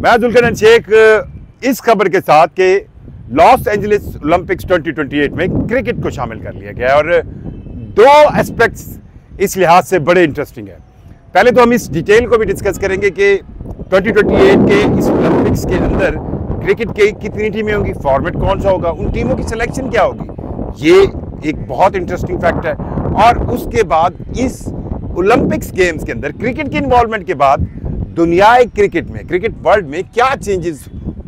मैं जुल्करनैन शेख इस खबर के साथ कि लॉस एंजलिस ओलंपिक्स 2028 में क्रिकेट को शामिल कर लिया गया है और दो एस्पेक्ट्स इस लिहाज से बड़े इंटरेस्टिंग है। पहले तो हम इस डिटेल को भी डिस्कस करेंगे कि 2028 के इस ओलंपिक्स के अंदर क्रिकेट की कितनी टीमें होंगी, फॉर्मेट कौन सा होगा, उन टीमों की सिलेक्शन क्या होगी, ये एक बहुत इंटरेस्टिंग फैक्ट है। और उसके बाद इस ओलंपिक्स गेम्स के अंदर क्रिकेट की इन्वॉल्वमेंट के बाद दुनियाई क्रिकेट में, क्रिकेट वर्ल्ड में क्या चेंजेस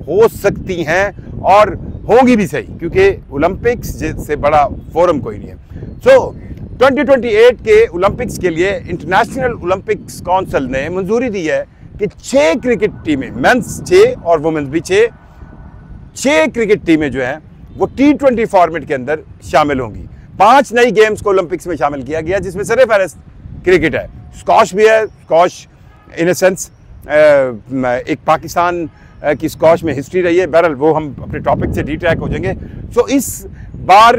हो सकती हैं और होंगी भी सही, क्योंकि ओलंपिक्स से बड़ा फोरम कोई नहीं है। सो 2028 के ओलंपिक्स के लिए इंटरनेशनल ओलंपिक्स काउंसिल ने मंजूरी दी है कि 6 क्रिकेट टीमें, मेंस 6 और वुमेन्स भी 6 क्रिकेट टीमें जो हैं वो T20 फॉर्मेट के अंदर शामिल होंगी। 5 नई गेम्स को ओलंपिक्स में शामिल किया गया, जिसमें सरफहरिस्त क्रिकेट है, स्कॉश भी है। स्कॉश इन ए सेंस एक पाकिस्तान की स्कॉश में हिस्ट्री रही है, बहरहाल वो हम अपने टॉपिक से डिट्रैक हो जाएंगे। सो इस बार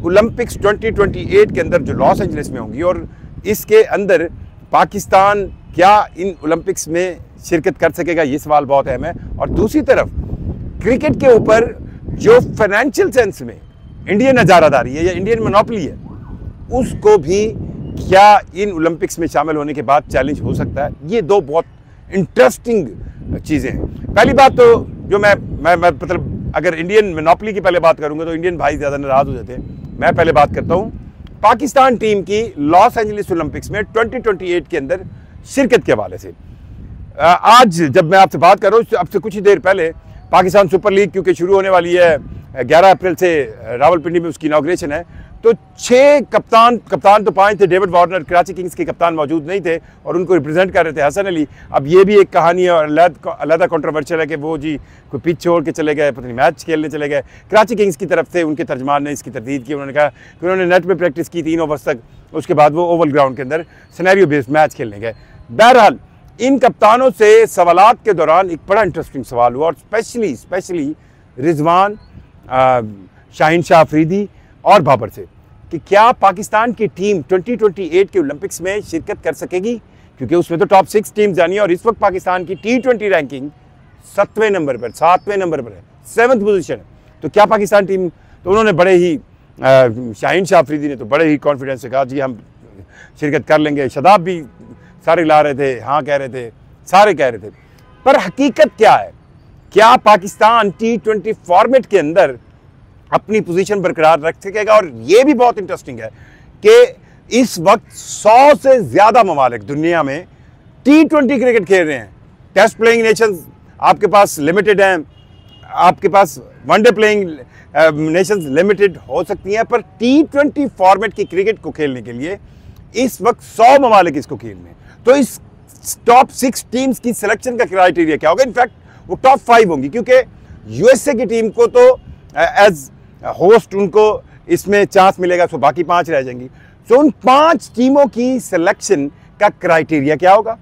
ओलंपिक्स 2028 के अंदर जो लॉस एंजलिस में होंगी और इसके अंदर पाकिस्तान क्या इन ओलंपिक्स में शिरकत कर सकेगा, ये सवाल बहुत अहम है। और दूसरी तरफ क्रिकेट के ऊपर जो फाइनेंशियल सेंस में इंडियन नजारादारी है या इंडियन मोनोपोली है, उसको भी क्या इन ओलंपिक्स में शामिल होने के बाद चैलेंज हो सकता है। ये दो बहुत इंटरेस्टिंग चीज़ें हैं। पहली बात तो जो मैं मतलब अगर इंडियन मोनोपोली की पहले बात करूंगा तो इंडियन भाई ज़्यादा नाराज़ हो जाते हैं। मैं पहले बात करता हूँ पाकिस्तान टीम की लॉस एंजलिस ओलंपिक्स में 2028 के अंदर शिरकत के हवाले से। आज जब मैं आपसे बात कर रहा हूँ, अब से कुछ ही देर पहले पाकिस्तान सुपर लीग क्योंकि शुरू होने वाली है 11 अप्रैल से, रावलपिंडी में उसकी इनॉग्रेशन है, तो 6 कप्तान तो 5 थे। डेविड वार्नर कराची किंग्स के कप्तान मौजूद नहीं थे और उनको रिप्रेजेंट कर रहे थे हसन अली। अब ये भी एक कहानी है और अलग कंट्रोवर्शियल है कि वो जी कोई पिच छोड़ के चले गए, पता नहीं मैच खेलने चले गए। कराची किंग्स की तरफ से उनके तर्जमान ने इसकी तरदीद की। उन्होंने कहा कि उन्होंने नेट में प्रैक्टिस की 3 ओवर्स तक, उसके बाद वो ओवल ग्राउंड के अंदर सिनेरियो बेस्ड मैच खेलने गए। बहरहाल इन कप्तानों से सवालात के दौरान एक बड़ा इंटरेस्टिंग सवाल हुआ और स्पेशली रिजवान, शाहीन शाह अफरीदी और बाबर से कि क्या पाकिस्तान की टीम 2028 के ओलंपिक्स में शिरकत कर सकेगी, क्योंकि उसमें तो टॉप 6 टीम जानी है और इस वक्त पाकिस्तान की T20 रैंकिंग 7वें नंबर पर है, 7th पोजीशन है। तो क्या पाकिस्तान टीम, तो उन्होंने बड़े ही शाहीन शाह अफरीदी ने तो बड़े ही कॉन्फिडेंस से कहा जी हम शिरकत कर लेंगे। शदाब भी सारे ला रहे थे, हाँ कह रहे थे, सारे कह रहे थे। पर हकीकत क्या है, क्या पाकिस्तान T20 फॉर्मेट के अंदर अपनी पोजीशन बरकरार रख सकेगा? और ये भी बहुत इंटरेस्टिंग है कि इस वक्त 100 से ज़्यादा ममालिक दुनिया में T20 क्रिकेट खेल रहे हैं। टेस्ट प्लेइंग नेशंस आपके पास लिमिटेड हैं, आपके पास वनडे प्लेइंग नेशंस लिमिटेड हो सकती हैं, पर T20 फॉर्मेट की क्रिकेट को खेलने के लिए इस वक्त 100 ममालिक इसको खेल रहे हैं। तो इस टॉप 6 टीम्स की सिलेक्शन का क्राइटेरिया क्या होगा? इनफैक्ट वो टॉप 5 होंगी, क्योंकि यूएसए की टीम को तो एज होस्ट उनको इसमें चांस मिलेगा, तो बाकी 5 रह जाएंगी। तो उन 5 टीमों की सिलेक्शन का क्राइटेरिया क्या होगा?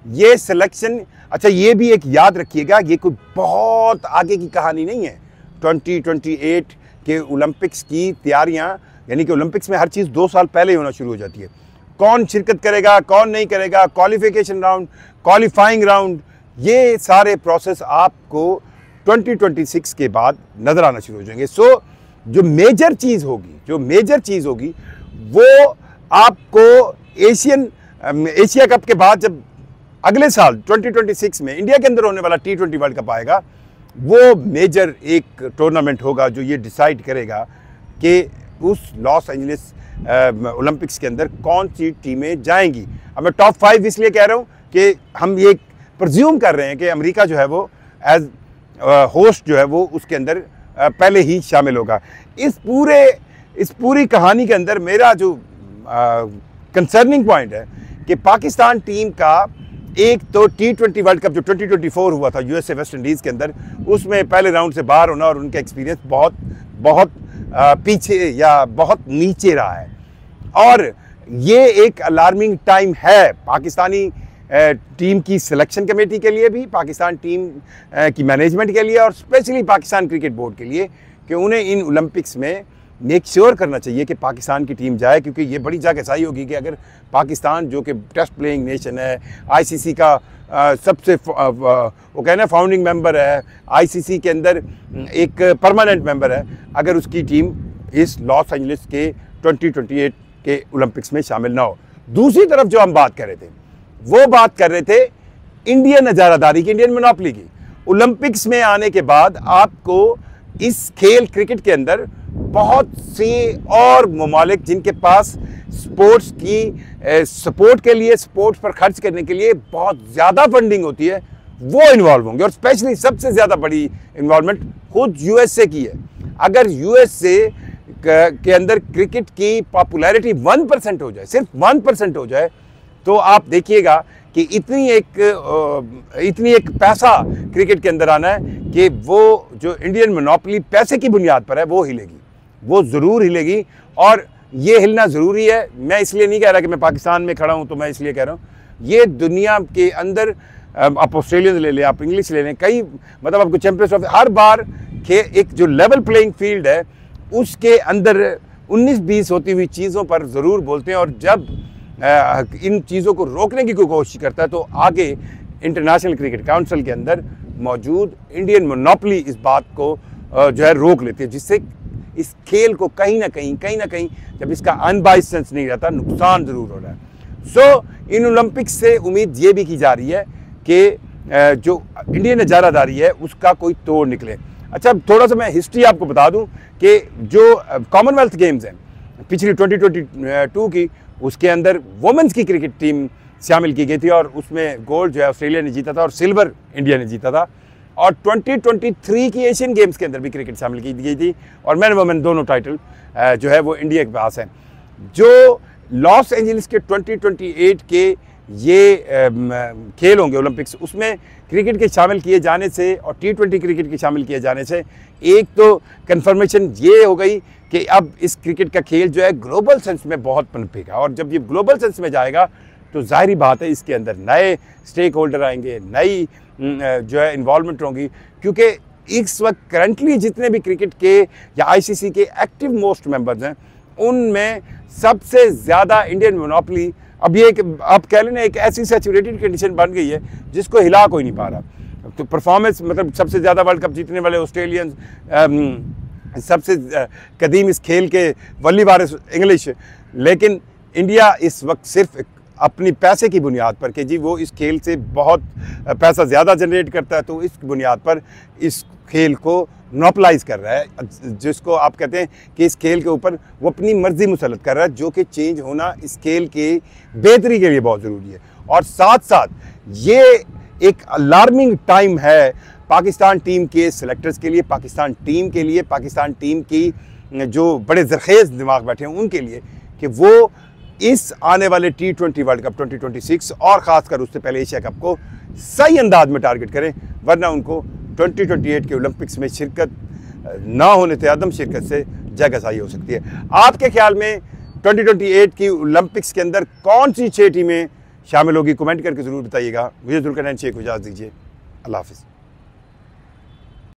ये सिलेक्शन, अच्छा ये भी एक याद रखिएगा, ये कोई बहुत आगे की कहानी नहीं है। 2028 के ओलंपिक्स की तैयारियां, यानी कि ओलंपिक्स में हर चीज़ 2 साल पहले ही होना शुरू हो जाती है। कौन शिरकत करेगा, कौन नहीं करेगा, क्वालिफिकेशन राउंड, क्वालिफाइंग राउंड, ये सारे प्रोसेस आपको 2026 के बाद नजर आना शुरू हो जाएंगे। सो जो मेजर चीज़ होगी वो आपको एशिया कप के बाद, जब अगले साल 2026 में इंडिया के अंदर होने वाला T20 वर्ल्ड कप आएगा, वो मेजर एक टूर्नामेंट होगा जो ये डिसाइड करेगा कि उस लॉस एंजलिस ओलंपिक्स के अंदर कौन सी टीमें जाएंगी। अब मैं टॉप 5 इसलिए कह रहा हूँ कि हम ये प्रज्यूम कर रहे हैं कि अमेरिका जो है वो एज होस्ट जो है वो उसके अंदर पहले ही शामिल होगा। इस पूरी कहानी के अंदर मेरा जो कंसर्निंग पॉइंट है कि पाकिस्तान टीम का एक तो T20 वर्ल्ड कप जो 2024 हुआ था यूएसए वेस्ट इंडीज़ के अंदर, उसमें पहले राउंड से बाहर होना और उनका एक्सपीरियंस बहुत पीछे या बहुत नीचे रहा है। और ये एक अलार्मिंग टाइम है पाकिस्तानी टीम की सिलेक्शन कमेटी के लिए भी, पाकिस्तान टीम की मैनेजमेंट के लिए और स्पेशली पाकिस्तान क्रिकेट बोर्ड के लिए, कि उन्हें इन ओलंपिक्स में मेक श्योर करना चाहिए कि पाकिस्तान की टीम जाए, क्योंकि ये बड़ी जागसाई होगी कि अगर पाकिस्तान जो कि टेस्ट प्लेइंग नेशन है, आईसीसी का सबसे वो कहना फाउंडिंग मेंबर है, आईसीसी के अंदर एक परमानेंट मेंबर है, अगर उसकी टीम इस लॉस एंजलिस के 2028 के ओलंपिक्स में शामिल ना हो। दूसरी तरफ जो हम बात कर रहे थे, वो बात कर रहे थे इंडियन नजारादारी की, इंडियन मोनोपोली की। ओलंपिक्स में आने के बाद आपको इस खेल क्रिकेट के अंदर बहुत से और ममालिक जिनके पास स्पोर्ट्स की सपोर्ट के लिए, स्पोर्ट्स पर खर्च करने के लिए बहुत ज़्यादा फंडिंग होती है, वो इन्वॉल्व होंगे। और स्पेशली सबसे ज़्यादा बड़ी इन्वॉल्वमेंट खुद यूएसए की है। अगर यूएसए के अंदर क्रिकेट की पॉपुलैरिटी 1% हो जाए, सिर्फ 1% हो जाए, तो आप देखिएगा कि इतनी एक पैसा क्रिकेट के अंदर आना है कि वो जो इंडियन मोनोपोली पैसे की बुनियाद पर है वो हिलेगी, वो ज़रूर हिलेगी। और ये हिलना ज़रूरी है। मैं इसलिए नहीं कह रहा कि मैं पाकिस्तान में खड़ा हूँ, तो मैं इसलिए कह रहा हूँ ये दुनिया के अंदर, आप ऑस्ट्रेलियन ले लें, आप इंग्लिश ले लें, कई मतलब आपको चैंपियंस ऑफ हर बार के एक जो लेवल प्लेइंग फील्ड है उसके अंदर 19-20 होती हुई चीज़ों पर ज़रूर बोलते हैं। और जब इन चीज़ों को रोकने की कोई कोशिश करता है तो आगे इंटरनेशनल क्रिकेट काउंसिल के अंदर मौजूद इंडियन मोनोपोली इस बात को जो है रोक लेती है, जिससे इस खेल को कहीं ना कहीं जब इसका अनबाइस्ड सेंस नहीं रहता, नुकसान ज़रूर हो रहा है। सो इन ओलंपिक्स से उम्मीद ये भी की जा रही है कि जो इंडियन नजारादारी है उसका कोई तोड़ निकले। अच्छा, थोड़ा सा मैं हिस्ट्री आपको बता दूं कि जो कॉमनवेल्थ गेम्स हैं पिछली 2022 की, उसके अंदर वुमेन्स की क्रिकेट टीम शामिल की गई थी और उसमें गोल्ड जो है ऑस्ट्रेलिया ने जीता था और सिल्वर इंडिया ने जीता था। और 2023 की एशियन गेम्स के अंदर भी क्रिकेट शामिल की गई थी और मैन वुमेन दोनों टाइटल जो है वो इंडिया के पास हैं। जो लॉस एंजलिस के 2028 के ये खेल होंगे ओलंपिक्स, उसमें क्रिकेट के शामिल किए जाने से और T20 क्रिकेट के शामिल किए जाने से एक तो कन्फर्मेशन ये हो गई कि अब इस क्रिकेट का खेल जो है ग्लोबल सेंस में बहुत पनपेगा। और जब ये ग्लोबल सेंस में जाएगा तो जाहिर बात है इसके अंदर नए स्टेक होल्डर आएंगे, नई जो है इन्वॉल्वमेंट होंगी, क्योंकि इस वक्त करंटली जितने भी क्रिकेट के या आईसीसी के एक्टिव मोस्ट मेंबर्स हैं उनमें सबसे ज़्यादा इंडियन मोनोपोली अब ये आप कह लेना एक ऐसी सैचुरेटेड कंडीशन बन गई है जिसको हिला कोई नहीं पा रहा। तो परफॉर्मेंस मतलब सबसे ज़्यादा वर्ल्ड कप जीतने वाले ऑस्ट्रेलियंस, सबसे कदीम इस खेल के वली वारिस इंग्लिश, लेकिन इंडिया इस वक्त सिर्फ अपनी पैसे की बुनियाद पर कि जी वो इस खेल से बहुत पैसा ज़्यादा जनरेट करता है, तो इस बुनियाद पर इस खेल को मोनोपोलाइज कर रहा है, जिसको आप कहते हैं कि इस खेल के ऊपर वो अपनी मर्जी मुसलत कर रहा है, जो कि चेंज होना इस खेल के बेहतरी के लिए बहुत ज़रूरी है। और साथ साथ ये एक अलार्मिंग टाइम है पाकिस्तान टीम के सिलेक्टर्स के लिए, पाकिस्तान टीम के लिए, पाकिस्तान टीम की जो बड़े ज़रखेज़ दिमाग बैठे हैं उनके लिए, कि वो इस आने वाले T20 वर्ल्ड कप 2026 और ख़ासकर उससे पहले एशिया कप को सही अंदाज में टारगेट करें, वरना उनको 2028 के ओलंपिक्स में शिरकत ना होने से, अदम शिरकत से जगहसाई हो सकती है। आपके ख्याल में 2028 की ओलंपिक्स के अंदर कौन सी 6 टीमें शामिल होगी? कमेंट करके ज़रूर बताइएगा। मुझे जुल्करनैन शेख को इजाज़त दीजिए। अल्लाह हाफ़िज़।